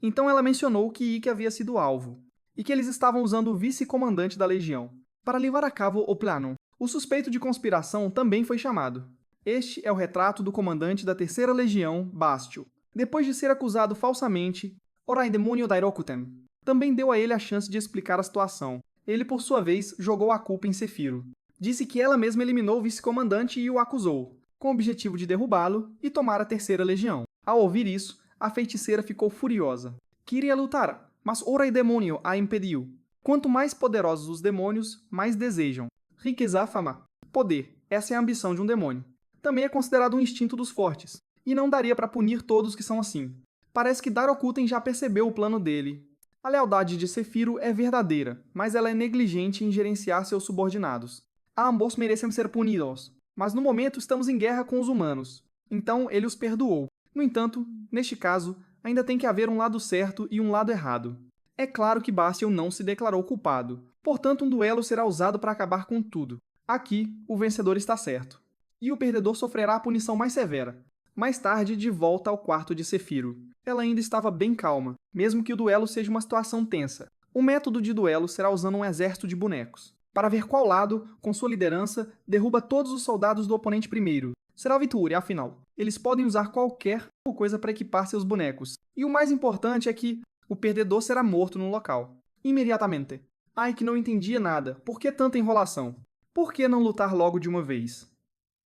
Então ela mencionou que Ikki havia sido alvo, e que eles estavam usando o vice-comandante da legião para levar a cabo o plano. O suspeito de conspiração também foi chamado. Este é o retrato do comandante da terceira legião, Bastio. Depois de ser acusado falsamente, Orai Demônio Dairokuten também deu a ele a chance de explicar a situação. Ele, por sua vez, jogou a culpa em Sefiro. Disse que ela mesma eliminou o vice-comandante e o acusou, com o objetivo de derrubá-lo e tomar a terceira legião. Ao ouvir isso, a feiticeira ficou furiosa. Queria lutar, mas Orai Demônio a impediu. Quanto mais poderosos os demônios, mais desejam. Riqueza, fama, poder. Essa é a ambição de um demônio. Também é considerado um instinto dos fortes, e não daria para punir todos que são assim. Parece que Darokuten já percebeu o plano dele. A lealdade de Sefiro é verdadeira, mas ela é negligente em gerenciar seus subordinados. Ambos merecem ser punidos, mas no momento estamos em guerra com os humanos. Então ele os perdoou. No entanto, neste caso, ainda tem que haver um lado certo e um lado errado. É claro que Bastion não se declarou culpado, portanto um duelo será usado para acabar com tudo. Aqui, o vencedor está certo. E o perdedor sofrerá a punição mais severa. Mais tarde, de volta ao quarto de Sefiro. Ela ainda estava bem calma, mesmo que o duelo seja uma situação tensa. O método de duelo será usando um exército de bonecos, para ver qual lado, com sua liderança, derruba todos os soldados do oponente primeiro. Será vitória, afinal. Eles podem usar qualquer coisa para equipar seus bonecos. E o mais importante é que o perdedor será morto no local. Imediatamente. Ike não entendia nada. Por que tanta enrolação? Por que não lutar logo de uma vez?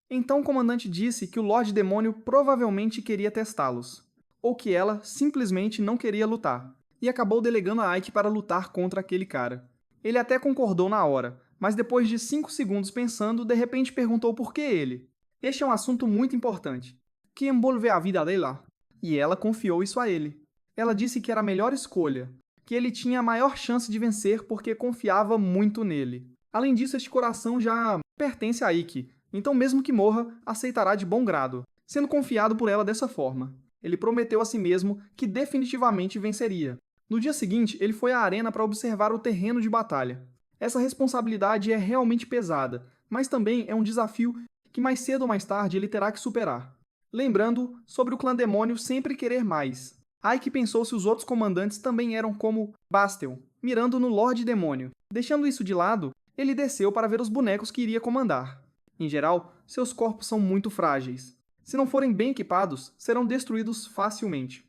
Então o comandante disse que o Lorde Demônio provavelmente queria testá-los, ou que ela simplesmente não queria lutar, e acabou delegando a Ike para lutar contra aquele cara. Ele até concordou na hora, mas depois de 5 segundos pensando, de repente perguntou por que ele. Este é um assunto muito importante, que envolve a vida dela, e ela confiou isso a ele. Ela disse que era a melhor escolha, que ele tinha a maior chance de vencer porque confiava muito nele. Além disso, este coração já pertence a Ikki, então mesmo que morra, aceitará de bom grado, sendo confiado por ela dessa forma. Ele prometeu a si mesmo que definitivamente venceria. No dia seguinte, ele foi à arena para observar o terreno de batalha. Essa responsabilidade é realmente pesada, mas também é um desafio que mais cedo ou mais tarde ele terá que superar. Lembrando sobre o clã demônio sempre querer mais. Ike pensou se os outros comandantes também eram como Bastion, mirando no Lorde Demônio. Deixando isso de lado, ele desceu para ver os bonecos que iria comandar. Em geral, seus corpos são muito frágeis. Se não forem bem equipados, serão destruídos facilmente.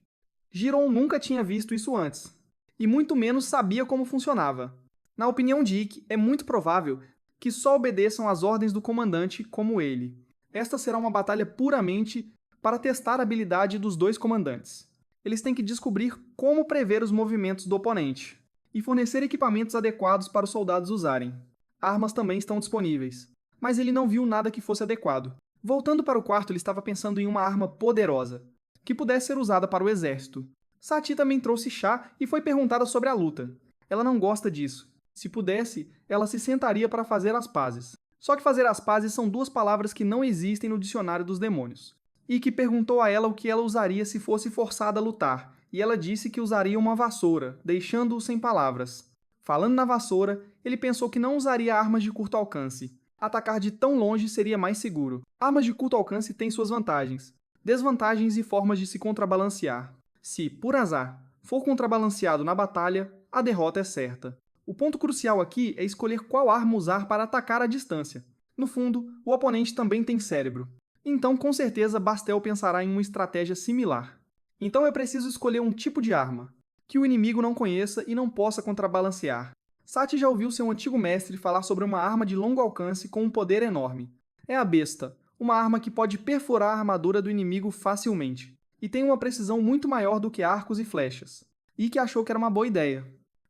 Giron nunca tinha visto isso antes, e muito menos sabia como funcionava. Na opinião de Ikki, é muito provável que só obedeçam às ordens do comandante como ele. Esta será uma batalha puramente para testar a habilidade dos dois comandantes. Eles têm que descobrir como prever os movimentos do oponente e fornecer equipamentos adequados para os soldados usarem. Armas também estão disponíveis, mas ele não viu nada que fosse adequado. Voltando para o quarto, ele estava pensando em uma arma poderosa, que pudesse ser usada para o exército. Sati também trouxe chá e foi perguntada sobre a luta. Ela não gosta disso. Se pudesse, ela se sentaria para fazer as pazes. Só que fazer as pazes são duas palavras que não existem no dicionário dos demônios. Ikki perguntou a ela o que ela usaria se fosse forçada a lutar, e ela disse que usaria uma vassoura, deixando-o sem palavras. Falando na vassoura, ele pensou que não usaria armas de curto alcance. Atacar de tão longe seria mais seguro. Armas de curto alcance têm suas vantagens, desvantagens e formas de se contrabalancear. Se, por azar, for contrabalanceado na batalha, a derrota é certa. O ponto crucial aqui é escolher qual arma usar para atacar à distância. No fundo, o oponente também tem cérebro. Então, com certeza, Bastel pensará em uma estratégia similar. Então é preciso escolher um tipo de arma, que o inimigo não conheça e não possa contrabalancear. Sati já ouviu seu antigo mestre falar sobre uma arma de longo alcance com um poder enorme. É a besta, uma arma que pode perfurar a armadura do inimigo facilmente, e tem uma precisão muito maior do que arcos e flechas. Ikki achou que era uma boa ideia,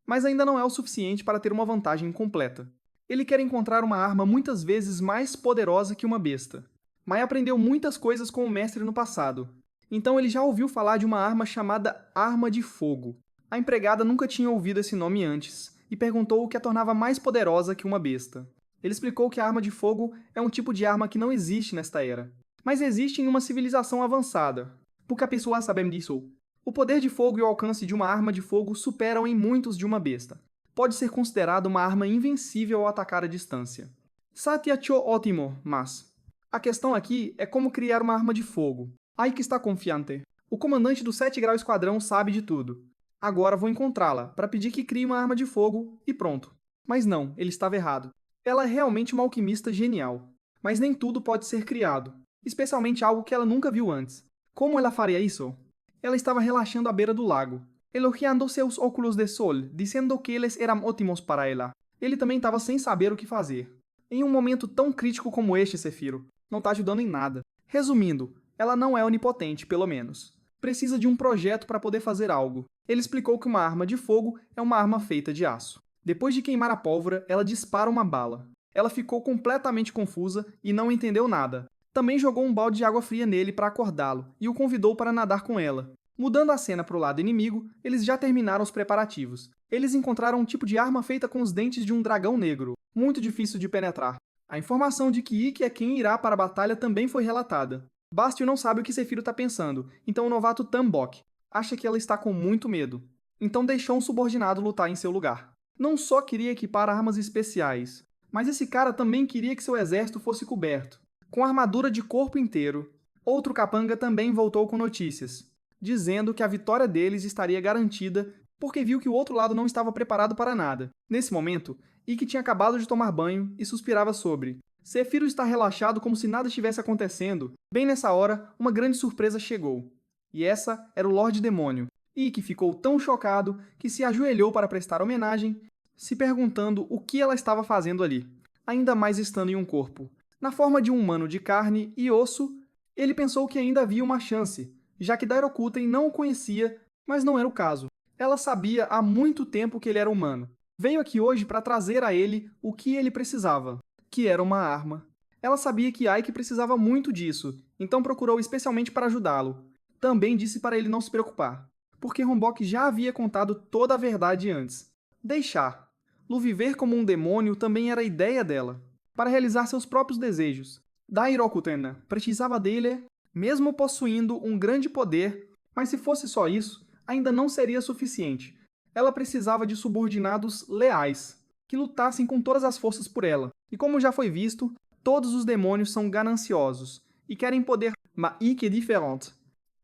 mas ainda não é o suficiente para ter uma vantagem completa. Ele quer encontrar uma arma muitas vezes mais poderosa que uma besta. Mai aprendeu muitas coisas com o mestre no passado, então ele já ouviu falar de uma arma chamada Arma de Fogo. A empregada nunca tinha ouvido esse nome antes, e perguntou o que a tornava mais poderosa que uma besta. Ele explicou que a arma de fogo é um tipo de arma que não existe nesta era, mas existe em uma civilização avançada. Pouca pessoa sabem disso. O poder de fogo e o alcance de uma arma de fogo superam em muitos de uma besta. Pode ser considerado uma arma invencível ao atacar à distância. Satya cho ótimo, mas a questão aqui é como criar uma arma de fogo. Ike está confiante. O comandante do 7 Grau Esquadrão sabe de tudo. Agora vou encontrá-la, para pedir que crie uma arma de fogo e pronto. Mas não, ele estava errado. Ela é realmente uma alquimista genial. Mas nem tudo pode ser criado, especialmente algo que ela nunca viu antes. Como ela faria isso? Ela estava relaxando à beira do lago, elogiando seus óculos de sol, dizendo que eles eram ótimos para ela. Ele também estava sem saber o que fazer. Em um momento tão crítico como este, Cefiro, não está ajudando em nada. Resumindo, ela não é onipotente, pelo menos. Precisa de um projeto para poder fazer algo. Ele explicou que uma arma de fogo é uma arma feita de aço. Depois de queimar a pólvora, ela dispara uma bala. Ela ficou completamente confusa e não entendeu nada. Também jogou um balde de água fria nele para acordá-lo e o convidou para nadar com ela. Mudando a cena para o lado inimigo, eles já terminaram os preparativos. Eles encontraram um tipo de arma feita com os dentes de um dragão negro, muito difícil de penetrar. A informação de que Ikki é quem irá para a batalha também foi relatada. Bastio não sabe o que Cefiro está pensando, então o novato Tambok acha que ela está com muito medo. Então deixou um subordinado lutar em seu lugar. Não só queria equipar armas especiais, mas esse cara também queria que seu exército fosse coberto, com armadura de corpo inteiro. Outro capanga também voltou com notícias, dizendo que a vitória deles estaria garantida porque viu que o outro lado não estava preparado para nada. Nesse momento, Ikki tinha acabado de tomar banho e suspirava sobre. Cefiro está relaxado como se nada estivesse acontecendo. Bem nessa hora, uma grande surpresa chegou. E essa era o Lorde Demônio. Ikki ficou tão chocado que se ajoelhou para prestar homenagem, se perguntando o que ela estava fazendo ali, ainda mais estando em um corpo. Na forma de um humano de carne e osso, ele pensou que ainda havia uma chance, já que Dairokuten não o conhecia, mas não era o caso. Ela sabia há muito tempo que ele era humano. Veio aqui hoje para trazer a ele o que ele precisava, que era uma arma. Ela sabia que Ike precisava muito disso, então procurou especialmente para ajudá-lo. Também disse para ele não se preocupar, porque Rombok já havia contado toda a verdade antes. Deixar. Lu viver como um demônio também era a ideia dela, para realizar seus próprios desejos. Dairokuten precisava dele, mesmo possuindo um grande poder, mas se fosse só isso, ainda não seria suficiente. Ela precisava de subordinados leais, que lutassem com todas as forças por ela. E como já foi visto, todos os demônios são gananciosos e querem poder, mas Ikki é diferente.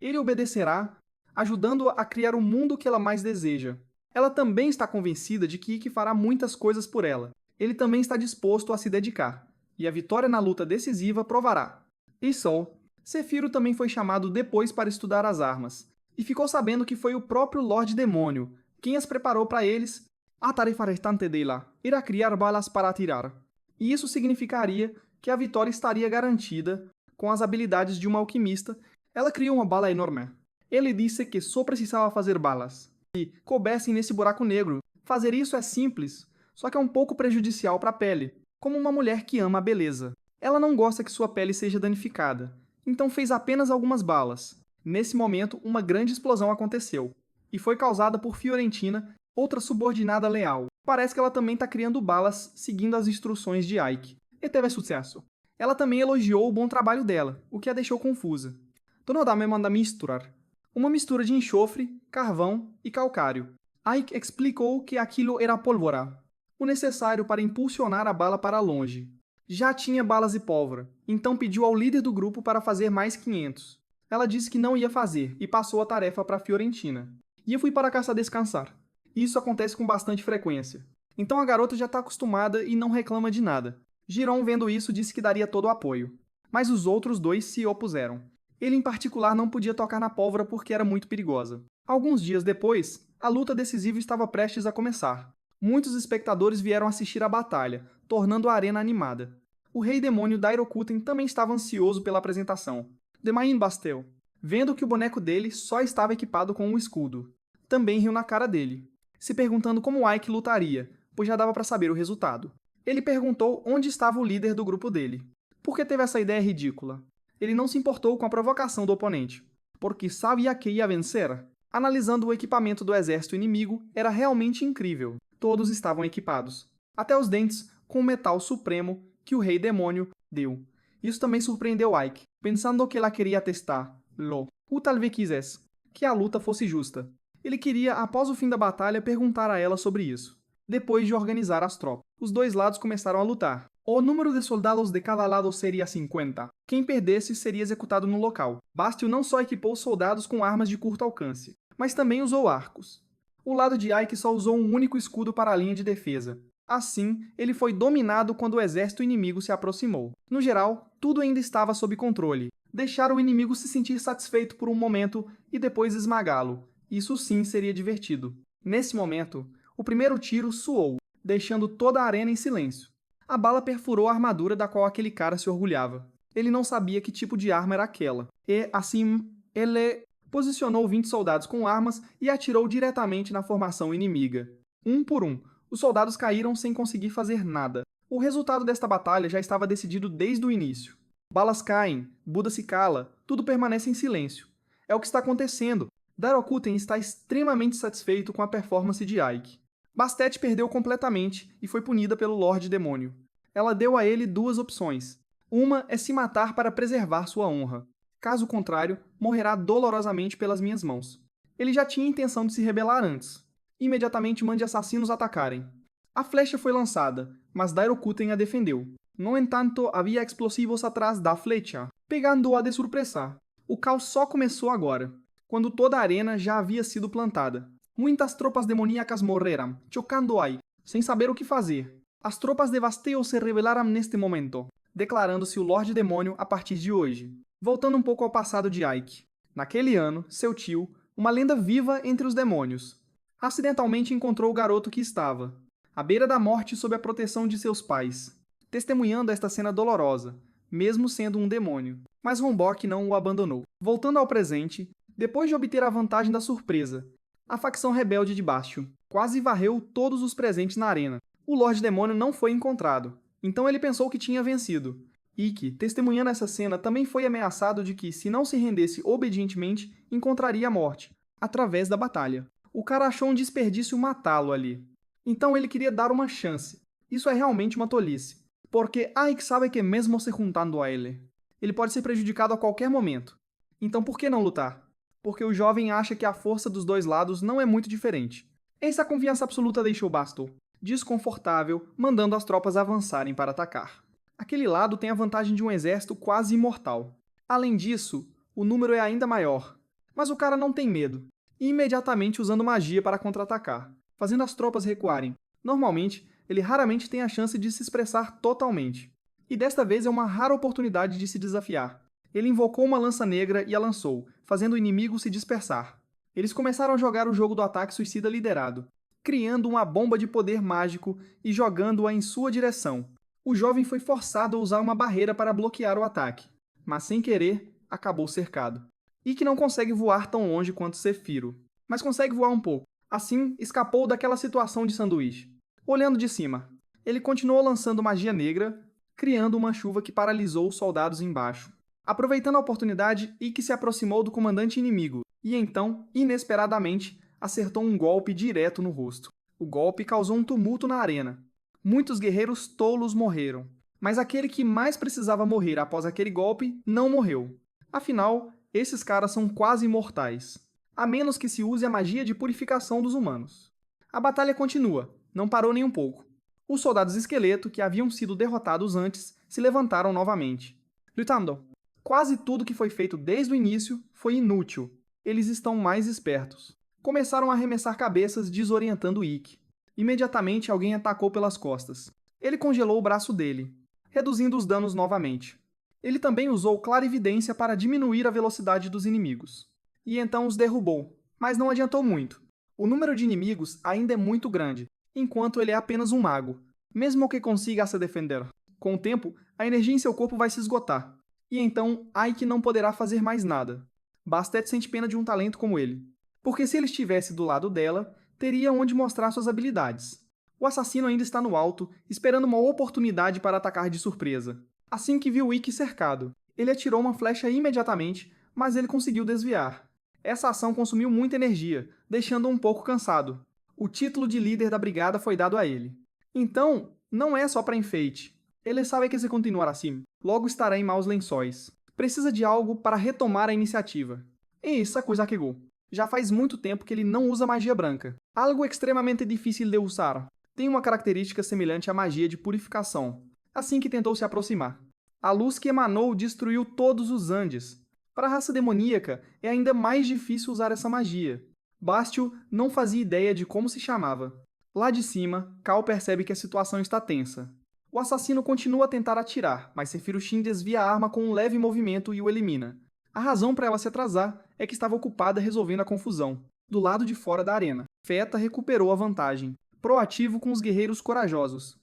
Ele obedecerá, ajudando-a a criar o mundo que ela mais deseja. Ela também está convencida de que Ikki fará muitas coisas por ela. Ele também está disposto a se dedicar, e a vitória na luta decisiva provará. E só, Cefiro também foi chamado depois para estudar as armas, e ficou sabendo que foi o próprio Lorde Demônio quem as preparou para eles. A tarefa restante dela era criar balas para atirar, e isso significaria que a vitória estaria garantida com as habilidades de uma alquimista. Ela criou uma bala enorme. Ele disse que só precisava fazer balas que coubessem nesse buraco negro. Fazer isso é simples, só que é um pouco prejudicial para a pele, como uma mulher que ama a beleza. Ela não gosta que sua pele seja danificada, então fez apenas algumas balas. Nesse momento, uma grande explosão aconteceu, e foi causada por Fiorentina, outra subordinada leal. Parece que ela também está criando balas seguindo as instruções de Ike. E teve sucesso. Ela também elogiou o bom trabalho dela, o que a deixou confusa. Tonoda me manda misturar. Uma mistura de enxofre, carvão e calcário. Ike explicou que aquilo era pólvora, o necessário para impulsionar a bala para longe. Já tinha balas e pólvora, então pediu ao líder do grupo para fazer mais 500. Ela disse que não ia fazer e passou a tarefa para Fiorentina. E eu fui para a caça descansar. Isso acontece com bastante frequência. Então a garota já está acostumada e não reclama de nada. Giron, vendo isso, disse que daria todo o apoio. Mas os outros dois se opuseram. Ele, em particular, não podia tocar na pólvora porque era muito perigosa. Alguns dias depois, a luta decisiva estava prestes a começar. Muitos espectadores vieram assistir à batalha, tornando a arena animada. O rei demônio Dairokuten também estava ansioso pela apresentação. Demain Bastel, vendo que o boneco dele só estava equipado com um escudo, também riu na cara dele, se perguntando como Ike lutaria, pois já dava para saber o resultado. Ele perguntou onde estava o líder do grupo dele. Por que teve essa ideia ridícula? Ele não se importou com a provocação do oponente, porque sabia que ia vencer. Analisando o equipamento do exército inimigo, era realmente incrível. Todos estavam equipados, até os dentes, com o metal supremo que o rei demônio deu. Isso também surpreendeu Ike, pensando que ela queria testar, ou talvez quisesse, que a luta fosse justa. Ele queria, após o fim da batalha, perguntar a ela sobre isso. Depois de organizar as tropas, os dois lados começaram a lutar. O número de soldados de cada lado seria 50. Quem perdesse seria executado no local. Bastio não só equipou soldados com armas de curto alcance, mas também usou arcos. O lado de Ike só usou um único escudo para a linha de defesa. Assim, ele foi dominado quando o exército inimigo se aproximou. No geral, tudo ainda estava sob controle. Deixar o inimigo se sentir satisfeito por um momento e depois esmagá-lo. Isso sim seria divertido. Nesse momento, o primeiro tiro soou, deixando toda a arena em silêncio. A bala perfurou a armadura da qual aquele cara se orgulhava. Ele não sabia que tipo de arma era aquela. E, assim, ele posicionou 20 soldados com armas e atirou diretamente na formação inimiga. Um por um, os soldados caíram sem conseguir fazer nada. O resultado desta batalha já estava decidido desde o início. Balas caem, Buda se cala, tudo permanece em silêncio. É o que está acontecendo. Darokuten está extremamente satisfeito com a performance de Ike. Bastet perdeu completamente e foi punida pelo Lorde Demônio. Ela deu a ele duas opções. Uma é se matar para preservar sua honra. Caso contrário, morrerá dolorosamente pelas minhas mãos. Ele já tinha intenção de se rebelar antes. Imediatamente mande assassinos atacarem. A flecha foi lançada, mas Dairokuten a defendeu. No entanto, havia explosivos atrás da flecha, pegando-a de surpresa. O caos só começou agora, quando toda a arena já havia sido plantada. Muitas tropas demoníacas morreram, chocando Ai, sem saber o que fazer. As tropas de Vasteo se rebelaram neste momento, declarando-se o Lorde Demônio a partir de hoje. Voltando um pouco ao passado de Ike. Naquele ano, seu tio, uma lenda viva entre os demônios, acidentalmente encontrou o garoto que estava, à beira da morte sob a proteção de seus pais, testemunhando esta cena dolorosa, mesmo sendo um demônio. Mas Rombok não o abandonou. Voltando ao presente, depois de obter a vantagem da surpresa, a facção rebelde de Bastion quase varreu todos os presentes na arena. O Lorde Demônio não foi encontrado, então ele pensou que tinha vencido. Ikki, testemunhando essa cena, também foi ameaçado de que, se não se rendesse obedientemente, encontraria a morte, através da batalha. O cara achou um desperdício matá-lo ali. Então ele queria dar uma chance. Isso é realmente uma tolice, porque Ike sabe que mesmo se juntando a ele pode ser prejudicado a qualquer momento. Então por que não lutar? Porque o jovem acha que a força dos dois lados não é muito diferente. Essa confiança absoluta deixou Bastel desconfortável, mandando as tropas avançarem para atacar. Aquele lado tem a vantagem de um exército quase imortal. Além disso, o número é ainda maior. Mas o cara não tem medo, e imediatamente usando magia para contra-atacar, fazendo as tropas recuarem. Normalmente, ele raramente tem a chance de se expressar totalmente. E desta vez é uma rara oportunidade de se desafiar. Ele invocou uma lança negra e a lançou, fazendo o inimigo se dispersar. Eles começaram a jogar o jogo do ataque suicida liderado, criando uma bomba de poder mágico e jogando-a em sua direção. O jovem foi forçado a usar uma barreira para bloquear o ataque, mas sem querer, acabou cercado. Ikki não consegue voar tão longe quanto Sephiroth, mas consegue voar um pouco. Assim, escapou daquela situação de sanduíche. Olhando de cima, ele continuou lançando magia negra, criando uma chuva que paralisou os soldados embaixo. Aproveitando a oportunidade, Ikki se aproximou do comandante inimigo e então, inesperadamente, acertou um golpe direto no rosto. O golpe causou um tumulto na arena. Muitos guerreiros tolos morreram, mas aquele que mais precisava morrer após aquele golpe não morreu. Afinal, esses caras são quase imortais, a menos que se use a magia de purificação dos humanos. A batalha continua, não parou nem um pouco. Os soldados esqueleto, que haviam sido derrotados antes, se levantaram novamente. Lutando. Quase tudo que foi feito desde o início foi inútil. Eles estão mais espertos. Começaram a arremessar cabeças, desorientando Ikki. Imediatamente alguém atacou pelas costas. Ele congelou o braço dele, reduzindo os danos novamente. Ele também usou clarividência para diminuir a velocidade dos inimigos. E então os derrubou, mas não adiantou muito. O número de inimigos ainda é muito grande, enquanto ele é apenas um mago, mesmo que consiga se defender. Com o tempo, a energia em seu corpo vai se esgotar, e então Ike não poderá fazer mais nada. Bastet sente pena de um talento como ele, porque se ele estivesse do lado dela, teria onde mostrar suas habilidades. O assassino ainda está no alto, esperando uma oportunidade para atacar de surpresa. Assim que viu Ikki cercado, ele atirou uma flecha imediatamente, mas ele conseguiu desviar. Essa ação consumiu muita energia, deixando-o um pouco cansado. O título de líder da brigada foi dado a ele. Então, não é só para enfeite. Ele sabe que se continuar assim, logo estará em maus lençóis. Precisa de algo para retomar a iniciativa. E Sakuzakigo. Já faz muito tempo que ele não usa magia branca. Algo extremamente difícil de usar. Tem uma característica semelhante à magia de purificação. Assim que tentou se aproximar. A luz que emanou destruiu todos os Andes. Para a raça demoníaca, é ainda mais difícil usar essa magia. Bastio não fazia ideia de como se chamava. Lá de cima, Cal percebe que a situação está tensa. O assassino continua a tentar atirar, mas Sephiroth desvia a arma com um leve movimento e o elimina. A razão para ela se atrasar é que estava ocupada resolvendo a confusão, do lado de fora da arena. Feta recuperou a vantagem, proativo com os guerreiros corajosos.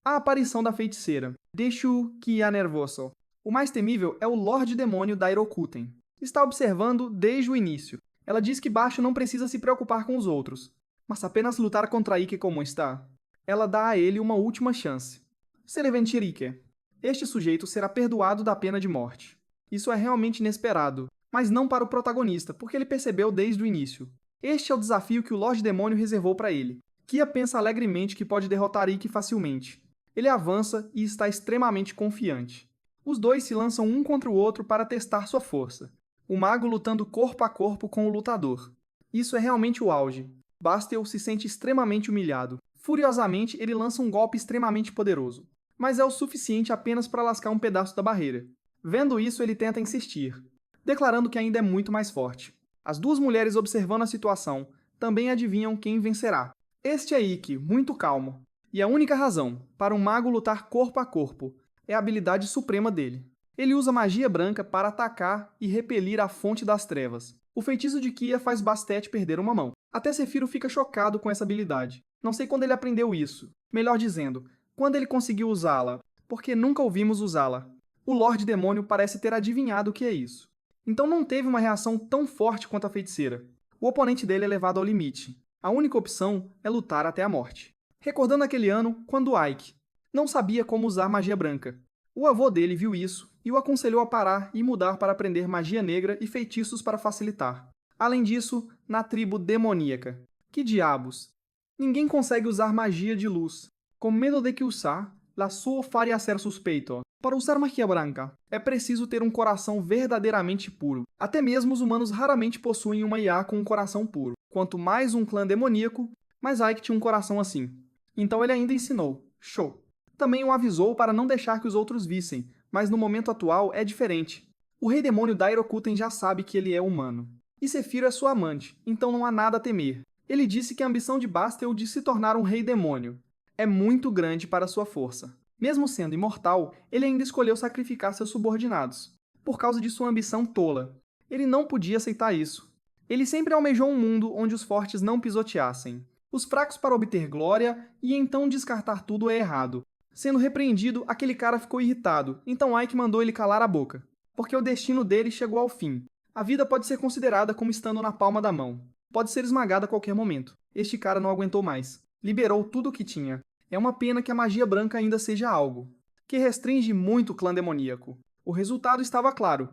A aparição da feiticeira. Deixo que a nervoso. O mais temível é o Lorde Demônio Dairokuten. Está observando desde o início. Ela diz que Basho não precisa se preocupar com os outros, mas apenas lutar contra Ike como está. Ela dá a ele uma última chance. Sereventirique. Este sujeito será perdoado da pena de morte. Isso é realmente inesperado, mas não para o protagonista, porque ele percebeu desde o início. Este é o desafio que o Lorde Demônio reservou para ele. Kia pensa alegremente que pode derrotar Ike facilmente. Ele avança e está extremamente confiante. Os dois se lançam um contra o outro para testar sua força. O mago lutando corpo a corpo com o lutador. Isso é realmente o auge. Bastel se sente extremamente humilhado. Furiosamente, ele lança um golpe extremamente poderoso, mas é o suficiente apenas para lascar um pedaço da barreira. Vendo isso, ele tenta insistir, declarando que ainda é muito mais forte. As duas mulheres observando a situação também adivinham quem vencerá. Este é Ikki, muito calmo. E a única razão para um mago lutar corpo a corpo é a habilidade suprema dele. Ele usa magia branca para atacar e repelir a fonte das trevas. O feitiço de Kia faz Bastet perder uma mão. Até Sephiroth fica chocado com essa habilidade. Não sei quando ele aprendeu isso. Melhor dizendo, quando ele conseguiu usá-la, porque nunca ouvimos usá-la. O Lorde Demônio parece ter adivinhado o que é isso. Então não teve uma reação tão forte quanto a feiticeira. O oponente dele é levado ao limite. A única opção é lutar até a morte. Recordando aquele ano, quando Ike não sabia como usar magia branca. O avô dele viu isso e o aconselhou a parar e mudar para aprender magia negra e feitiços para facilitar. Além disso, na tribo demoníaca. Que diabos! Ninguém consegue usar magia de luz. Com medo de que usar, la suo faria ser suspeito. Para usar magia branca, é preciso ter um coração verdadeiramente puro. Até mesmo os humanos raramente possuem uma IA com um coração puro. Quanto mais um clã demoníaco, mais Ike tinha um coração assim. Então ele ainda ensinou. Show! Também o avisou para não deixar que os outros vissem, mas no momento atual é diferente. O rei demônio Dairokuten já sabe que ele é humano. E Sephiroth é sua amante, então não há nada a temer. Ele disse que a ambição de Bastel de se tornar um rei demônio é muito grande para sua força. Mesmo sendo imortal, ele ainda escolheu sacrificar seus subordinados, por causa de sua ambição tola. Ele não podia aceitar isso. Ele sempre almejou um mundo onde os fortes não pisoteassem os fracos para obter glória e então descartar tudo é errado. Sendo repreendido, aquele cara ficou irritado, então Ike mandou ele calar a boca, porque o destino dele chegou ao fim. A vida pode ser considerada como estando na palma da mão. Pode ser esmagada a qualquer momento. Este cara não aguentou mais. Liberou tudo o que tinha. É uma pena que a magia branca ainda seja algo que restringe muito o clã demoníaco. O resultado estava claro.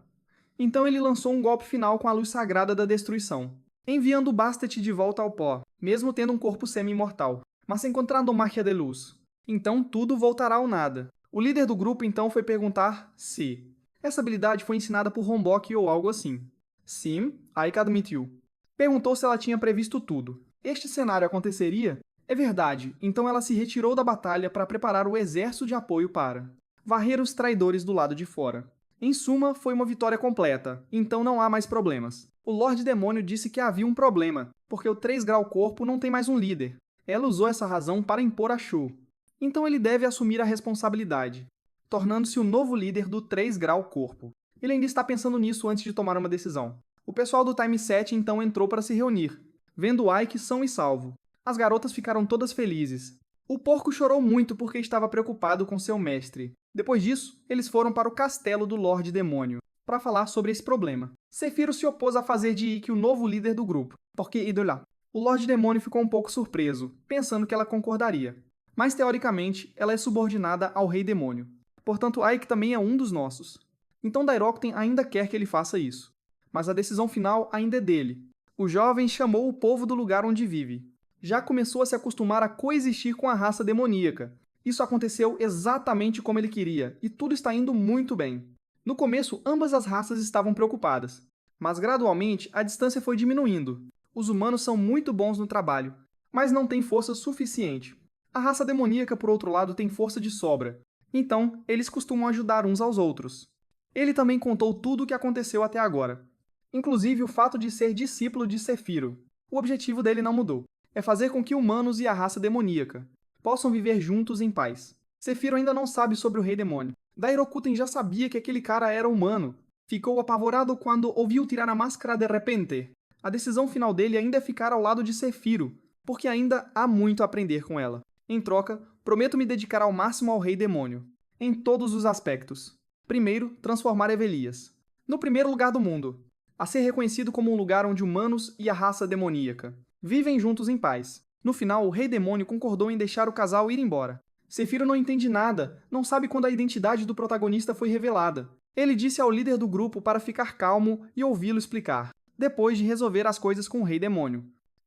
Então ele lançou um golpe final com a luz sagrada da destruição, enviando Bastet de volta ao pó, mesmo tendo um corpo semi-imortal, mas encontrando Magia de Luz. Então tudo voltará ao nada. O líder do grupo então foi perguntar se essa habilidade foi ensinada por Rombok ou algo assim. Sim, Ike admitiu. Perguntou se ela tinha previsto tudo. Este cenário aconteceria? É verdade, então ela se retirou da batalha para preparar o exército de apoio para varrer os traidores do lado de fora. Em suma, foi uma vitória completa, então não há mais problemas. O Lorde Demônio disse que havia um problema, porque o 3 Grau Corpo não tem mais um líder. Ela usou essa razão para impor a Shu. Então ele deve assumir a responsabilidade, tornando-se o novo líder do 3 Grau Corpo. Ele ainda está pensando nisso antes de tomar uma decisão. O pessoal do Time 7 então entrou para se reunir, vendo Ike são e salvo. As garotas ficaram todas felizes. O porco chorou muito porque estava preocupado com seu mestre. Depois disso, eles foram para o castelo do Lorde Demônio para falar sobre esse problema. Sephiroth se opôs a fazer de Ikki o novo líder do grupo, porque idolá. O Lorde Demônio ficou um pouco surpreso, pensando que ela concordaria. Mas, teoricamente, ela é subordinada ao Rei Demônio. Portanto, Ike também é um dos nossos. Então Dairokuten ainda quer que ele faça isso. Mas a decisão final ainda é dele. O jovem chamou o povo do lugar onde vive. Já começou a se acostumar a coexistir com a raça demoníaca. Isso aconteceu exatamente como ele queria, e tudo está indo muito bem. No começo, ambas as raças estavam preocupadas, mas gradualmente a distância foi diminuindo. Os humanos são muito bons no trabalho, mas não têm força suficiente. A raça demoníaca, por outro lado, tem força de sobra, então eles costumam ajudar uns aos outros. Ele também contou tudo o que aconteceu até agora, inclusive o fato de ser discípulo de Sephiroth. O objetivo dele não mudou. É fazer com que humanos e a raça demoníaca possam viver juntos em paz. Sephiroth ainda não sabe sobre o Rei Demônio. Dairokuten já sabia que aquele cara era humano. Ficou apavorado quando ouviu tirar a máscara de repente. A decisão final dele ainda é ficar ao lado de Sephiroth, porque ainda há muito a aprender com ela. Em troca, prometo me dedicar ao máximo ao Rei Demônio, em todos os aspectos. Primeiro, transformar Evelias no primeiro lugar do mundo, a ser reconhecido como um lugar onde humanos e a raça demoníaca vivem juntos em paz. No final, o Rei Demônio concordou em deixar o casal ir embora. Sephiroth não entende nada, não sabe quando a identidade do protagonista foi revelada. Ele disse ao líder do grupo para ficar calmo e ouvi-lo explicar, depois de resolver as coisas com o Rei Demônio,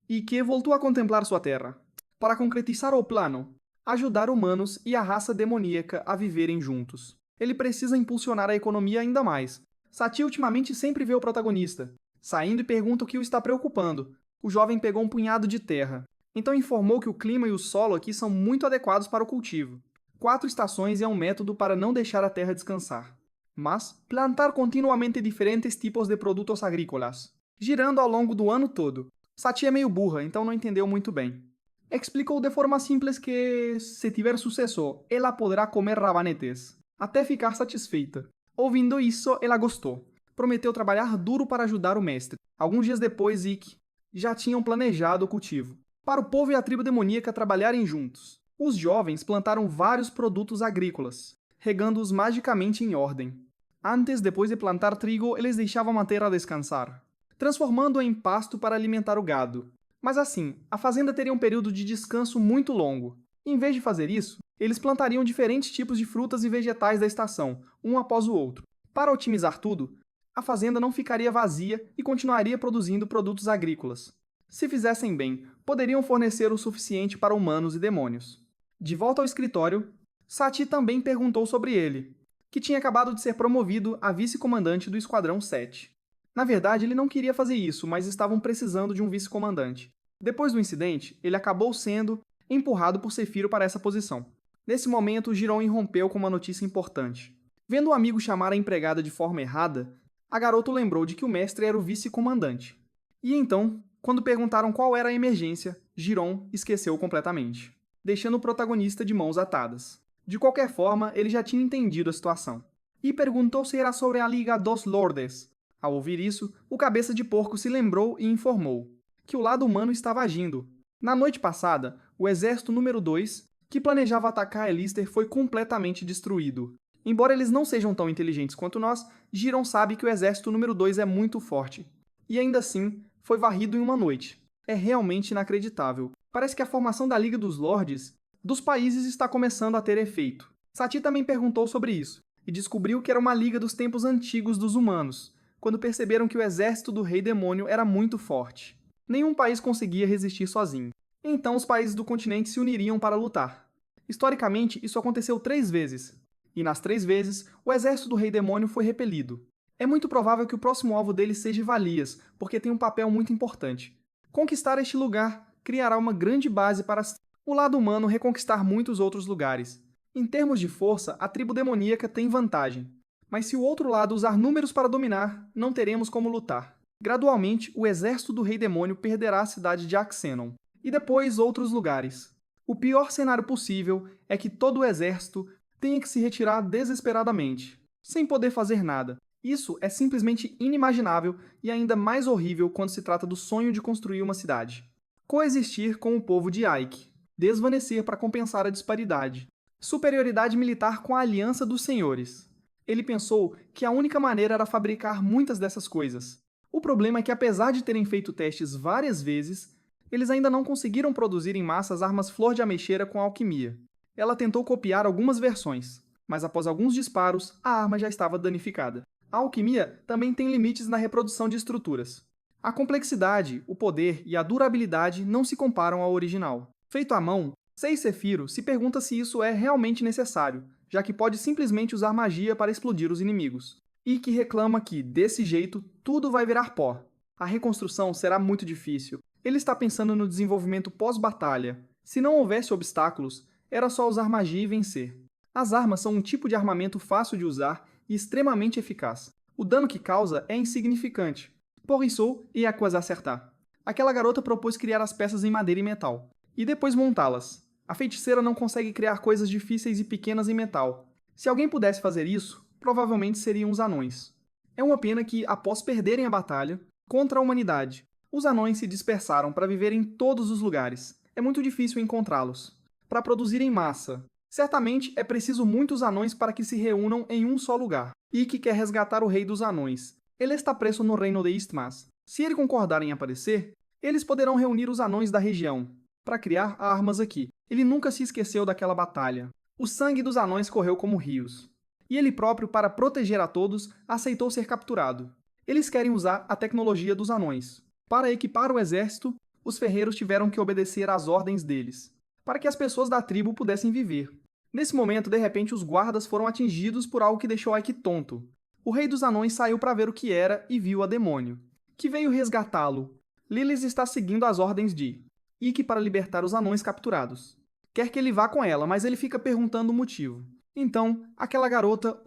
e que voltou a contemplar sua terra, para concretizar o plano, ajudar humanos e a raça demoníaca a viverem juntos. Ele precisa impulsionar a economia ainda mais. Satie ultimamente sempre vê o protagonista, saindo e pergunta o que o está preocupando. O jovem pegou um punhado de terra, então informou que o clima e o solo aqui são muito adequados para o cultivo. 4 estações é um método para não deixar a terra descansar, mas plantar continuamente diferentes tipos de produtos agrícolas, girando ao longo do ano todo. Satie é meio burra, então não entendeu muito bem. Explicou de forma simples que, se tiver sucesso, ela poderá comer rabanetes, até ficar satisfeita. Ouvindo isso, ela gostou. Prometeu trabalhar duro para ajudar o mestre. Alguns dias depois, Ikki já tinham planejado o cultivo, para o povo e a tribo demoníaca trabalharem juntos. Os jovens plantaram vários produtos agrícolas, regando-os magicamente em ordem. Antes, depois de plantar trigo, eles deixavam a terra descansar, transformando-a em pasto para alimentar o gado. Mas assim, a fazenda teria um período de descanso muito longo. Em vez de fazer isso, eles plantariam diferentes tipos de frutas e vegetais da estação, um após o outro. Para otimizar tudo, a fazenda não ficaria vazia e continuaria produzindo produtos agrícolas. Se fizessem bem, poderiam fornecer o suficiente para humanos e demônios. De volta ao escritório, Satie também perguntou sobre ele, que tinha acabado de ser promovido a vice-comandante do Esquadrão 7. Na verdade, ele não queria fazer isso, mas estavam precisando de um vice-comandante. Depois do incidente, ele acabou sendo empurrado por Sephiroth para essa posição. Nesse momento, Jiron irrompeu com uma notícia importante. Vendo o amigo chamar a empregada de forma errada, a garota lembrou de que o mestre era o vice-comandante. E então, quando perguntaram qual era a emergência, Jiron esqueceu completamente, deixando o protagonista de mãos atadas. De qualquer forma, ele já tinha entendido a situação. E perguntou se era sobre a Liga dos Lordes. Ao ouvir isso, o cabeça de porco se lembrou e informou que o lado humano estava agindo. Na noite passada, o exército número 2, que planejava atacar Elister, foi completamente destruído. Embora eles não sejam tão inteligentes quanto nós, Jiron sabe que o exército número 2 é muito forte. E ainda assim, foi varrido em uma noite. É realmente inacreditável. Parece que a formação da Liga dos Lordes dos países está começando a ter efeito. Satie também perguntou sobre isso, e descobriu que era uma liga dos tempos antigos dos humanos, quando perceberam que o exército do Rei Demônio era muito forte. Nenhum país conseguia resistir sozinho. Então os países do continente se uniriam para lutar. Historicamente, isso aconteceu 3 vezes, e nas 3 vezes, o exército do Rei Demônio foi repelido. É muito provável que o próximo alvo dele seja Valias, porque tem um papel muito importante. Conquistar este lugar criará uma grande base para o lado humano reconquistar muitos outros lugares. Em termos de força, a tribo demoníaca tem vantagem, mas se o outro lado usar números para dominar, não teremos como lutar. Gradualmente, o exército do Rei Demônio perderá a cidade de Axenon, e depois outros lugares. O pior cenário possível é que todo o exército tenha que se retirar desesperadamente, sem poder fazer nada. Isso é simplesmente inimaginável e ainda mais horrível quando se trata do sonho de construir uma cidade. Coexistir com o povo de Ike, desvanecer para compensar a disparidade. Superioridade militar com a aliança dos senhores. Ele pensou que a única maneira era fabricar muitas dessas coisas. O problema é que, apesar de terem feito testes várias vezes, eles ainda não conseguiram produzir em massa as armas flor de ameixeira com alquimia. Ela tentou copiar algumas versões, mas após alguns disparos, a arma já estava danificada. A alquimia também tem limites na reprodução de estruturas. A complexidade, o poder e a durabilidade não se comparam ao original. Feito à mão, Sephiroth se pergunta se isso é realmente necessário, já que pode simplesmente usar magia para explodir os inimigos. E que reclama que, desse jeito, tudo vai virar pó. A reconstrução será muito difícil. Ele está pensando no desenvolvimento pós-batalha. Se não houvesse obstáculos, era só usar magia e vencer. As armas são um tipo de armamento fácil de usar e extremamente eficaz. O dano que causa é insignificante. Por isso, é a coisa acertar. Aquela garota propôs criar as peças em madeira e metal, e depois montá-las. A feiticeira não consegue criar coisas difíceis e pequenas em metal. Se alguém pudesse fazer isso, provavelmente seriam os anões. É uma pena que, após perderem a batalha contra a humanidade, os anões se dispersaram para viver em todos os lugares. É muito difícil encontrá-los. Para produzir em massa, certamente é preciso muitos anões para que se reúnam em um só lugar. Ikki quer resgatar o rei dos anões. Ele está preso no reino de Istmas. Se ele concordar em aparecer, eles poderão reunir os anões da região para criar armas aqui. Ele nunca se esqueceu daquela batalha. O sangue dos anões correu como rios. E ele próprio, para proteger a todos, aceitou ser capturado. Eles querem usar a tecnologia dos anões. Para equipar o exército, os ferreiros tiveram que obedecer às ordens deles, para que as pessoas da tribo pudessem viver. Nesse momento, de repente, os guardas foram atingidos por algo que deixou Ike tonto. O rei dos anões saiu para ver o que era e viu a demônio, que veio resgatá-lo. Lilith está seguindo as ordens de Ikki para libertar os anões capturados. Quer que ele vá com ela, mas ele fica perguntando o motivo. Então, aquela garota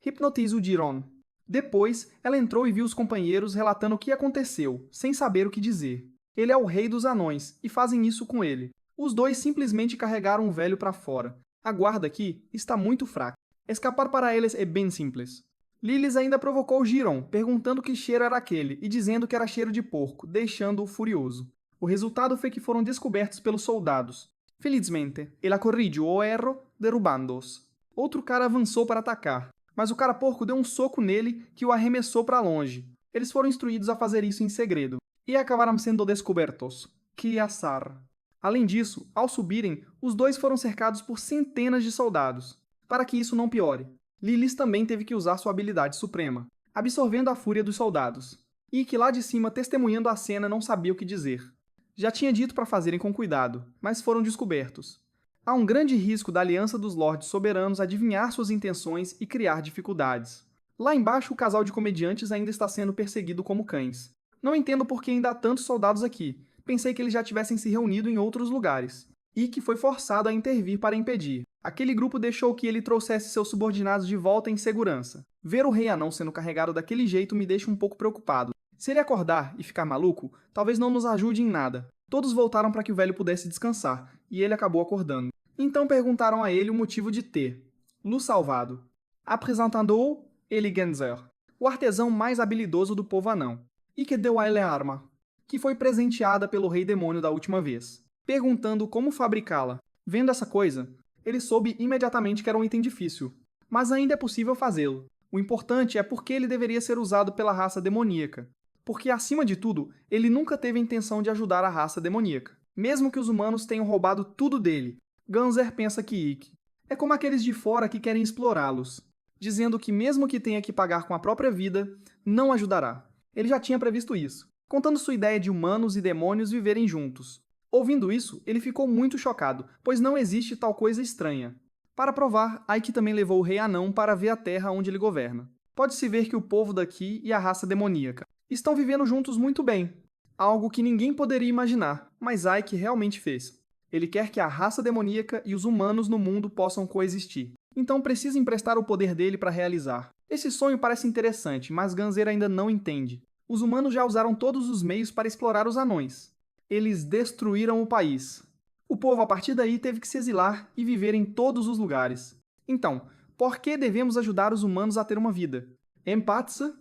hipnotiza o Giron. Depois, ela entrou e viu os companheiros relatando o que aconteceu, sem saber o que dizer. Ele é o rei dos anões, e fazem isso com ele. Os dois simplesmente carregaram o velho para fora. A guarda aqui está muito fraca. Escapar para eles é bem simples. Lilith ainda provocou o Giron, perguntando que cheiro era aquele, e dizendo que era cheiro de porco, deixando-o furioso. O resultado foi que foram descobertos pelos soldados. Felizmente, ela corrigiu o erro, derrubando-os. Outro cara avançou para atacar, mas o cara porco deu um soco nele que o arremessou para longe. Eles foram instruídos a fazer isso em segredo, e acabaram sendo descobertos. Que azar! Além disso, ao subirem, os dois foram cercados por centenas de soldados. Para que isso não piore, Lilith também teve que usar sua habilidade suprema, absorvendo a fúria dos soldados. E que lá de cima, testemunhando a cena, não sabia o que dizer. Já tinha dito para fazerem com cuidado, mas foram descobertos. Há um grande risco da Aliança dos Lordes Soberanos adivinhar suas intenções e criar dificuldades. Lá embaixo, o casal de comediantes ainda está sendo perseguido como cães. Não entendo por que ainda há tantos soldados aqui. Pensei que eles já tivessem se reunido em outros lugares. E que foi forçado a intervir para impedir. Aquele grupo deixou que ele trouxesse seus subordinados de volta em segurança. Ver o rei anão sendo carregado daquele jeito me deixa um pouco preocupado. Se ele acordar e ficar maluco, talvez não nos ajude em nada. Todos voltaram para que o velho pudesse descansar, e ele acabou acordando. Então perguntaram a ele o motivo de ter Lu salvado. Apresentando-o, ele Genzer, o artesão mais habilidoso do povo anão, e que deu a ele a arma, que foi presenteada pelo rei demônio da última vez. Perguntando como fabricá-la. Vendo essa coisa, ele soube imediatamente que era um item difícil, mas ainda é possível fazê-lo. O importante é porque ele deveria ser usado pela raça demoníaca. Porque, acima de tudo, ele nunca teve a intenção de ajudar a raça demoníaca. Mesmo que os humanos tenham roubado tudo dele, Genzer pensa que Ikki é como aqueles de fora que querem explorá-los, dizendo que mesmo que tenha que pagar com a própria vida, não ajudará. Ele já tinha previsto isso, contando sua ideia de humanos e demônios viverem juntos. Ouvindo isso, ele ficou muito chocado, pois não existe tal coisa estranha. Para provar, Ikki também levou o rei anão para ver a terra onde ele governa. Pode-se ver que o povo daqui e a raça demoníaca estão vivendo juntos muito bem. Algo que ninguém poderia imaginar, mas Ikki realmente fez. Ele quer que a raça demoníaca e os humanos no mundo possam coexistir. Então precisa emprestar o poder dele para realizar. Esse sonho parece interessante, mas Genzer ainda não entende. Os humanos já usaram todos os meios para explorar os anões. Eles destruíram o país. O povo, a partir daí, teve que se exilar e viver em todos os lugares. Então, por que devemos ajudar os humanos a ter uma vida? Empatza?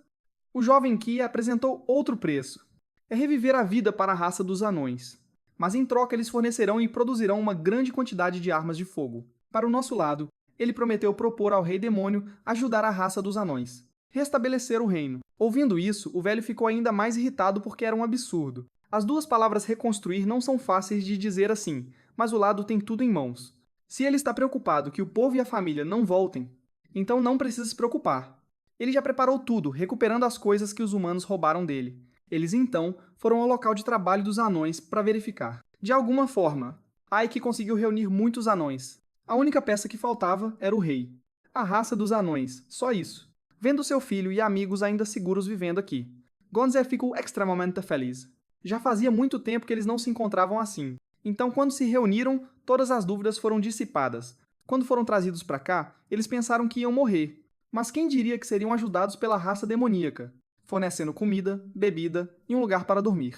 O jovem Ki apresentou outro preço. É reviver a vida para a raça dos anões. Mas em troca eles fornecerão e produzirão uma grande quantidade de armas de fogo. Para o nosso lado, ele prometeu propor ao rei demônio ajudar a raça dos anões. Restabelecer o reino. Ouvindo isso, o velho ficou ainda mais irritado porque era um absurdo. As duas palavras reconstruir não são fáceis de dizer assim, mas o lado tem tudo em mãos. Se ele está preocupado que o povo e a família não voltem, então não precisa se preocupar. Ele já preparou tudo, recuperando as coisas que os humanos roubaram dele. Eles, então, foram ao local de trabalho dos anões para verificar. De alguma forma, Ikki conseguiu reunir muitos anões. A única peça que faltava era o rei. A raça dos anões, só isso. Vendo seu filho e amigos ainda seguros vivendo aqui. Genzer ficou extremamente feliz. Já fazia muito tempo que eles não se encontravam assim. Então, quando se reuniram, todas as dúvidas foram dissipadas. Quando foram trazidos para cá, eles pensaram que iam morrer. Mas quem diria que seriam ajudados pela raça demoníaca, fornecendo comida, bebida e um lugar para dormir.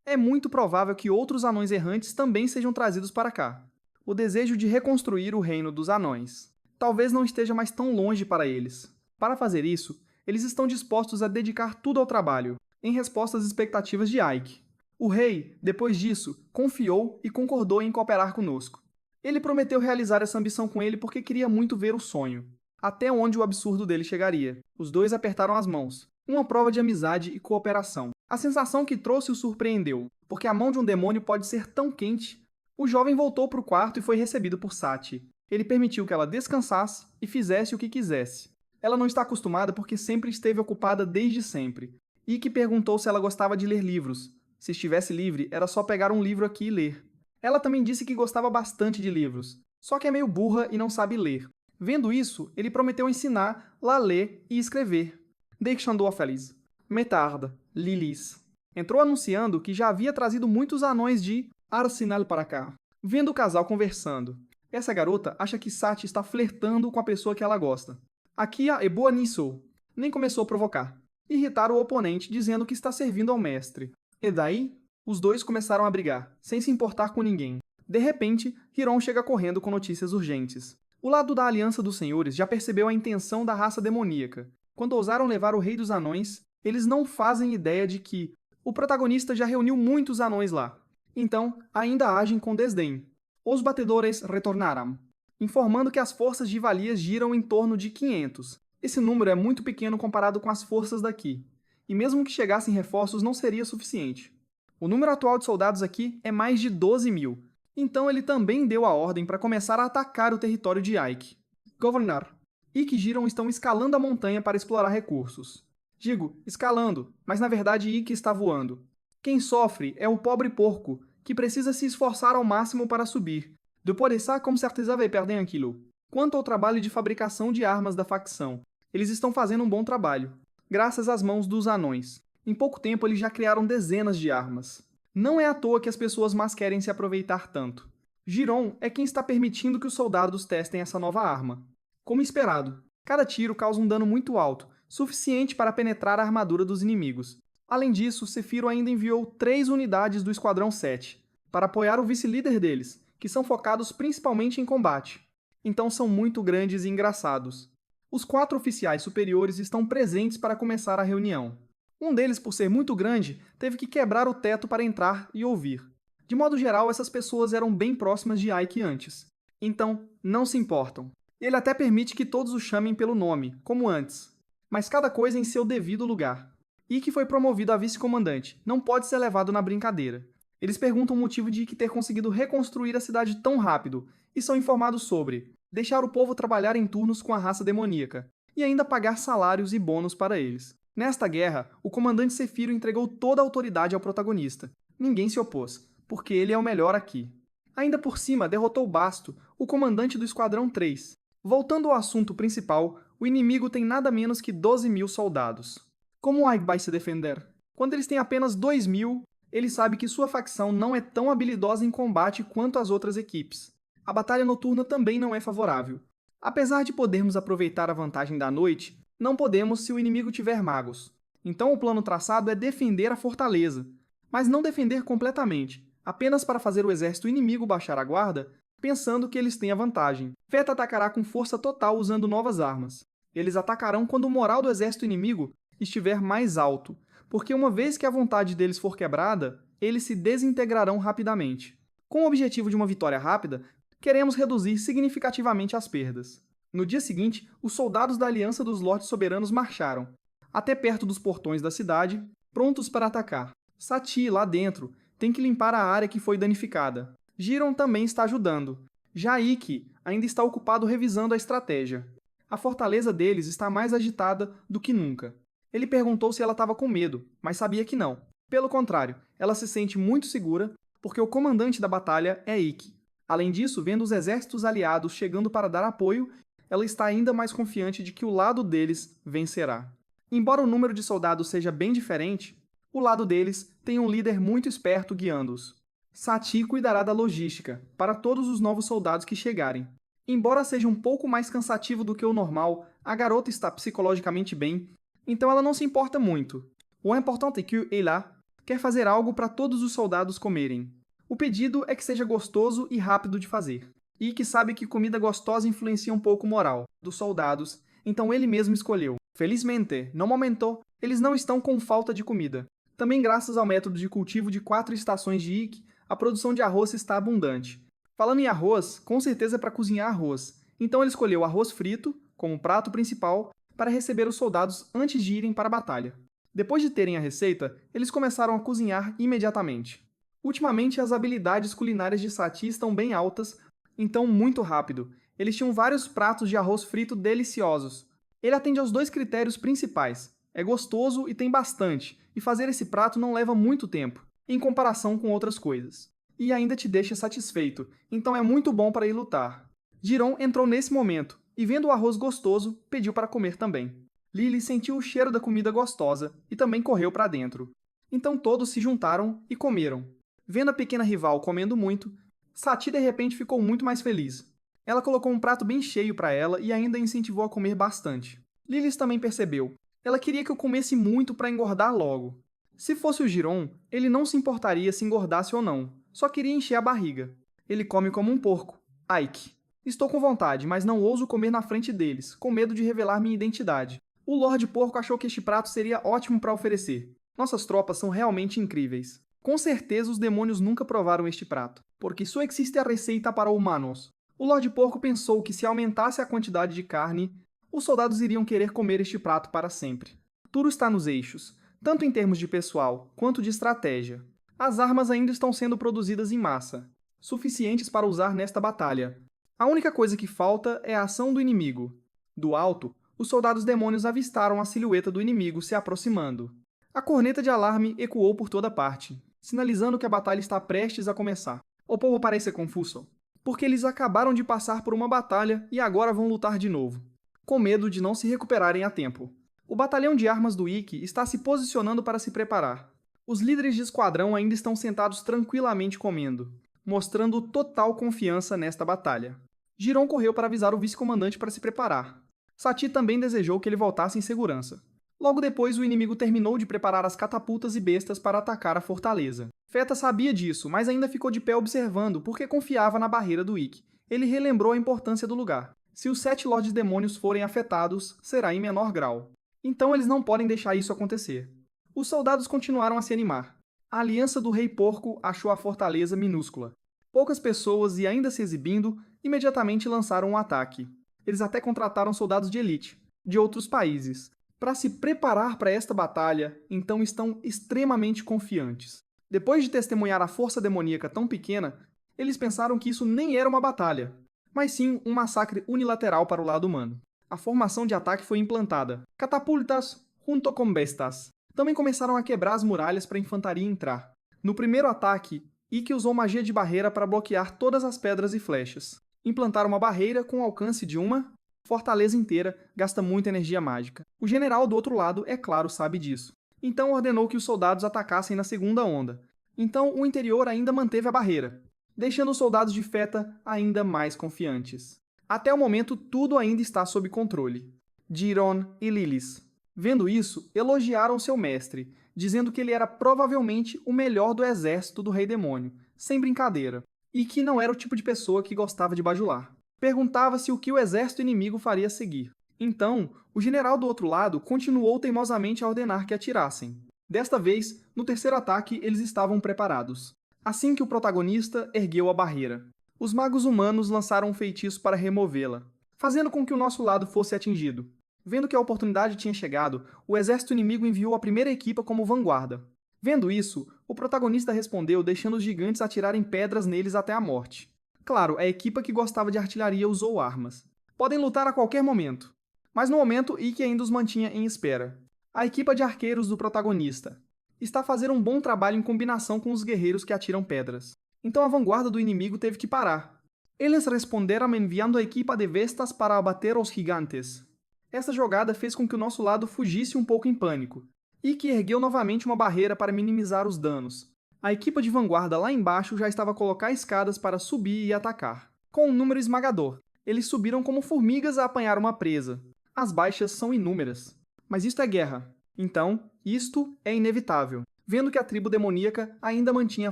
É muito provável que outros anões errantes também sejam trazidos para cá. O desejo de reconstruir o reino dos anões. Talvez não esteja mais tão longe para eles. Para fazer isso, eles estão dispostos a dedicar tudo ao trabalho, em resposta às expectativas de Ike. O rei, depois disso, confiou e concordou em cooperar conosco. Ele prometeu realizar essa ambição com ele porque queria muito ver o sonho, até onde o absurdo dele chegaria. Os dois apertaram as mãos, uma prova de amizade e cooperação. A sensação que trouxe o surpreendeu, porque a mão de um demônio pode ser tão quente. O jovem voltou para o quarto e foi recebido por Sati. Ele permitiu que ela descansasse e fizesse o que quisesse. Ela não está acostumada porque sempre esteve ocupada desde sempre. Ike perguntou se ela gostava de ler livros. Se estivesse livre, era só pegar um livro aqui e ler. Ela também disse que gostava bastante de livros, só que é meio burra e não sabe ler. Vendo isso, ele prometeu ensinar a ler e escrever. Deixando-a feliz. Metarda, Lilis. Entrou anunciando que já havia trazido muitos anões de Arsenal para cá. Vendo o casal conversando. Essa garota acha que Sati está flertando com a pessoa que ela gosta. Akia é boa nisso. Nem começou a provocar. Irritar o oponente dizendo que está servindo ao mestre. E daí, os dois começaram a brigar, sem se importar com ninguém. De repente, Hiron chega correndo com notícias urgentes. O lado da Aliança dos Senhores já percebeu a intenção da raça demoníaca. Quando ousaram levar o Rei dos Anões, eles não fazem ideia de que o protagonista já reuniu muitos anões lá. Então, ainda agem com desdém. Os batedores retornaram, informando que as forças de Valias giram em torno de 500. Esse número é muito pequeno comparado com as forças daqui. E mesmo que chegassem reforços, não seria suficiente. O número atual de soldados aqui é mais de 12.000. Então ele também deu a ordem para começar a atacar o território de Ike. Governar. Ike e Giron estão escalando a montanha para explorar recursos. Digo, escalando, mas na verdade Ike está voando. Quem sofre é o pobre porco, que precisa se esforçar ao máximo para subir. Depois ça, com certeza vai perder aquilo. Quanto ao trabalho de fabricação de armas da facção, eles estão fazendo um bom trabalho, graças às mãos dos anões. Em pouco tempo eles já criaram dezenas de armas. Não é à toa que as pessoas mais querem se aproveitar tanto. Giron é quem está permitindo que os soldados testem essa nova arma. Como esperado, cada tiro causa um dano muito alto, suficiente para penetrar a armadura dos inimigos. Além disso, Sephiroth ainda enviou 3 unidades do Esquadrão 7, para apoiar o vice-líder deles, que são focados principalmente em combate. Então são muito grandes e engraçados. Os 4 oficiais superiores estão presentes para começar a reunião. Um deles, por ser muito grande, teve que quebrar o teto para entrar e ouvir. De modo geral, essas pessoas eram bem próximas de Ike antes. Então, não se importam. Ele até permite que todos o chamem pelo nome, como antes. Mas cada coisa em seu devido lugar. Ike foi promovido a vice-comandante, não pode ser levado na brincadeira. Eles perguntam o motivo de Ike ter conseguido reconstruir a cidade tão rápido, e são informados sobre deixar o povo trabalhar em turnos com a raça demoníaca, e ainda pagar salários e bônus para eles. Nesta guerra, o comandante Sephiroth entregou toda a autoridade ao protagonista. Ninguém se opôs, porque ele é o melhor aqui. Ainda por cima, derrotou Basto, o comandante do Esquadrão 3. Voltando ao assunto principal, o inimigo tem nada menos que 12.000 soldados. Como Ike vai se defender? Quando eles têm apenas 2.000, ele sabe que sua facção não é tão habilidosa em combate quanto as outras equipes. A batalha noturna também não é favorável. Apesar de podermos aproveitar a vantagem da noite, não podemos se o inimigo tiver magos. Então o plano traçado é defender a fortaleza, mas não defender completamente, apenas para fazer o exército inimigo baixar a guarda, pensando que eles têm a vantagem. Veta atacará com força total usando novas armas. Eles atacarão quando o moral do exército inimigo estiver mais alto, porque uma vez que a vontade deles for quebrada, eles se desintegrarão rapidamente. Com o objetivo de uma vitória rápida, queremos reduzir significativamente as perdas. No dia seguinte, os soldados da Aliança dos Lordes Soberanos marcharam, até perto dos portões da cidade, prontos para atacar. Sati, lá dentro, tem que limpar a área que foi danificada. Giron também está ajudando. Já Ike ainda está ocupado revisando a estratégia. A fortaleza deles está mais agitada do que nunca. Ele perguntou se ela estava com medo, mas sabia que não. Pelo contrário, ela se sente muito segura porque o comandante da batalha é Ike. Além disso, vendo os exércitos aliados chegando para dar apoio, ela está ainda mais confiante de que o lado deles vencerá. Embora o número de soldados seja bem diferente, o lado deles tem um líder muito esperto guiando-os. Sati cuidará da logística para todos os novos soldados que chegarem. Embora seja um pouco mais cansativo do que o normal, a garota está psicologicamente bem, então ela não se importa muito. O importante é que ela quer fazer algo para todos os soldados comerem. O pedido é que seja gostoso e rápido de fazer. Ikki sabe que comida gostosa influencia um pouco o moral dos soldados, então ele mesmo escolheu. Felizmente, no momento, eles não estão com falta de comida. Também graças ao método de cultivo de 4 estações de Ikki, a produção de arroz está abundante. Falando em arroz, com certeza é para cozinhar arroz. Então ele escolheu arroz frito, como prato principal, para receber os soldados antes de irem para a batalha. Depois de terem a receita, eles começaram a cozinhar imediatamente. Ultimamente, as habilidades culinárias de Sati estão bem altas, então muito rápido. Eles tinham vários pratos de arroz frito deliciosos. Ele atende aos 2 critérios principais. É gostoso e tem bastante, e fazer esse prato não leva muito tempo, em comparação com outras coisas. E ainda te deixa satisfeito, então é muito bom para ir lutar. Giron entrou nesse momento, e vendo o arroz gostoso, pediu para comer também. Lily sentiu o cheiro da comida gostosa e também correu para dentro. Então todos se juntaram e comeram. Vendo a pequena rival comendo muito, Sati de repente ficou muito mais feliz. Ela colocou um prato bem cheio para ela e ainda incentivou a comer bastante. Lilith também percebeu. Ela queria que eu comesse muito para engordar logo. Se fosse o Giron, ele não se importaria se engordasse ou não, só queria encher a barriga. Ele come como um porco. Ike. Estou com vontade, mas não ouso comer na frente deles, com medo de revelar minha identidade. O Lorde Porco achou que este prato seria ótimo para oferecer. Nossas tropas são realmente incríveis. Com certeza os demônios nunca provaram este prato, porque só existe a receita para humanos. O Lorde Porco pensou que se aumentasse a quantidade de carne, os soldados iriam querer comer este prato para sempre. Tudo está nos eixos, tanto em termos de pessoal quanto de estratégia. As armas ainda estão sendo produzidas em massa, suficientes para usar nesta batalha. A única coisa que falta é a ação do inimigo. Do alto, os soldados demônios avistaram a silhueta do inimigo se aproximando. A corneta de alarme ecoou por toda parte, sinalizando que a batalha está prestes a começar. O povo parece confuso, porque eles acabaram de passar por uma batalha e agora vão lutar de novo, com medo de não se recuperarem a tempo. O batalhão de armas do Ikki está se posicionando para se preparar. Os líderes de esquadrão ainda estão sentados tranquilamente comendo, mostrando total confiança nesta batalha. Giron correu para avisar o vice-comandante para se preparar. Sati também desejou que ele voltasse em segurança. Logo depois, o inimigo terminou de preparar as catapultas e bestas para atacar a fortaleza. Feta sabia disso, mas ainda ficou de pé observando porque confiava na barreira do Ikki. Ele relembrou a importância do lugar. Se os 7 Lordes Demônios forem afetados, será em menor grau. Então eles não podem deixar isso acontecer. Os soldados continuaram a se animar. A aliança do Rei Porco achou a fortaleza minúscula. Poucas pessoas, e ainda se exibindo, imediatamente lançaram um ataque. Eles até contrataram soldados de elite, de outros países, para se preparar para esta batalha, então estão extremamente confiantes. Depois de testemunhar a força demoníaca tão pequena, eles pensaram que isso nem era uma batalha, mas sim um massacre unilateral para o lado humano. A formação de ataque foi implantada. Catapultas junto com bestas. Também começaram a quebrar as muralhas para a infantaria entrar. No primeiro ataque, Ikki usou magia de barreira para bloquear todas as pedras e flechas. Implantar uma barreira com o alcance de uma fortaleza inteira gasta muita energia mágica. O general do outro lado, é claro, sabe disso. Então ordenou que os soldados atacassem na segunda onda. Então o interior ainda manteve a barreira, deixando os soldados de Feta ainda mais confiantes. Até o momento, tudo ainda está sob controle. Giron e Lilith, vendo isso, elogiaram seu mestre, dizendo que ele era provavelmente o melhor do exército do Rei Demônio, sem brincadeira, e que não era o tipo de pessoa que gostava de bajular. Perguntava-se o que o exército inimigo faria a seguir. Então, o general do outro lado continuou teimosamente a ordenar que atirassem. Desta vez, no terceiro ataque, eles estavam preparados. Assim que o protagonista ergueu a barreira, os magos humanos lançaram um feitiço para removê-la, fazendo com que o nosso lado fosse atingido. Vendo que a oportunidade tinha chegado, o exército inimigo enviou a primeira equipa como vanguarda. Vendo isso, o protagonista respondeu deixando os gigantes atirarem pedras neles até a morte. Claro, a equipa que gostava de artilharia usou armas. Podem lutar a qualquer momento. Mas no momento, Ikki ainda os mantinha em espera. A equipa de arqueiros do protagonista está fazendo um bom trabalho em combinação com os guerreiros que atiram pedras. Então a vanguarda do inimigo teve que parar. Eles responderam enviando a equipa de bestas para abater os gigantes. Essa jogada fez com que o nosso lado fugisse um pouco em pânico. Ikki ergueu novamente uma barreira para minimizar os danos. A equipa de vanguarda lá embaixo já estava a colocar escadas para subir e atacar. Com um número esmagador, eles subiram como formigas a apanhar uma presa. As baixas são inúmeras. Mas isto é guerra. Então, isto é inevitável. vendo que a tribo demoníaca ainda mantinha a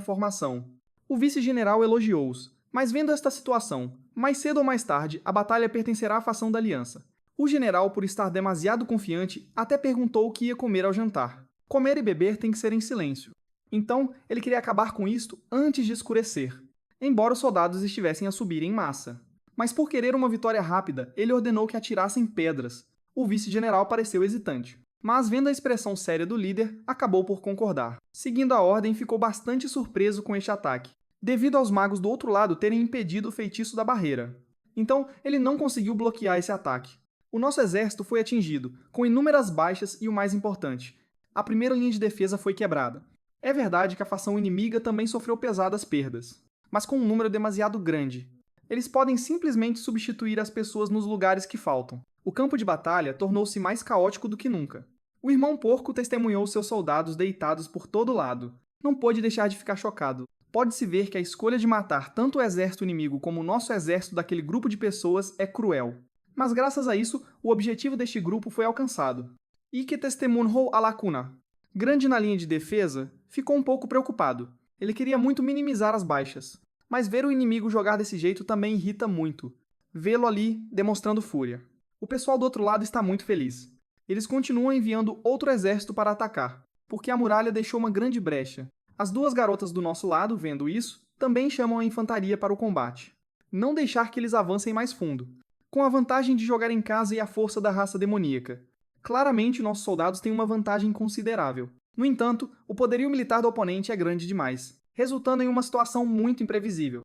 formação. O vice-general elogiou-os, mas vendo esta situação, mais cedo ou mais tarde, a batalha pertencerá à fação da aliança. O general, por estar demasiado confiante, até perguntou o que ia comer ao jantar. Comer e beber tem que ser em silêncio. Então, ele queria acabar com isto antes de escurecer, embora os soldados estivessem a subir em massa. Mas por querer uma vitória rápida, ele ordenou que atirassem pedras. O vice-general pareceu hesitante, mas vendo a expressão séria do líder, acabou por concordar. Seguindo a ordem, ficou bastante surpreso com este ataque, devido aos magos do outro lado terem impedido o feitiço da barreira. Então, ele não conseguiu bloquear esse ataque. O nosso exército foi atingido, com inúmeras baixas e o mais importante, a primeira linha de defesa foi quebrada. É verdade que a facção inimiga também sofreu pesadas perdas, mas com um número demasiado grande. Eles podem simplesmente substituir as pessoas nos lugares que faltam. O campo de batalha tornou-se mais caótico do que nunca. O irmão Porco testemunhou seus soldados deitados por todo lado. Não pôde deixar de ficar chocado. Pode-se ver que a escolha de matar tanto o exército inimigo como o nosso exército daquele grupo de pessoas é cruel. Mas graças a isso, o objetivo deste grupo foi alcançado. Ike testemunhou a lacuna. Grande na linha de defesa, ficou um pouco preocupado. Ele queria muito minimizar as baixas. Mas ver o inimigo jogar desse jeito também irrita muito. Vê-lo ali demonstrando fúria. O pessoal do outro lado está muito feliz. Eles continuam enviando outro exército para atacar, porque a muralha deixou uma grande brecha. As duas garotas do nosso lado, vendo isso, também chamam a infantaria para o combate. Não deixar que eles avancem mais fundo, com a vantagem de jogar em casa e a força da raça demoníaca. Claramente, nossos soldados têm uma vantagem considerável. No entanto, o poderio militar do oponente é grande demais, resultando em uma situação muito imprevisível.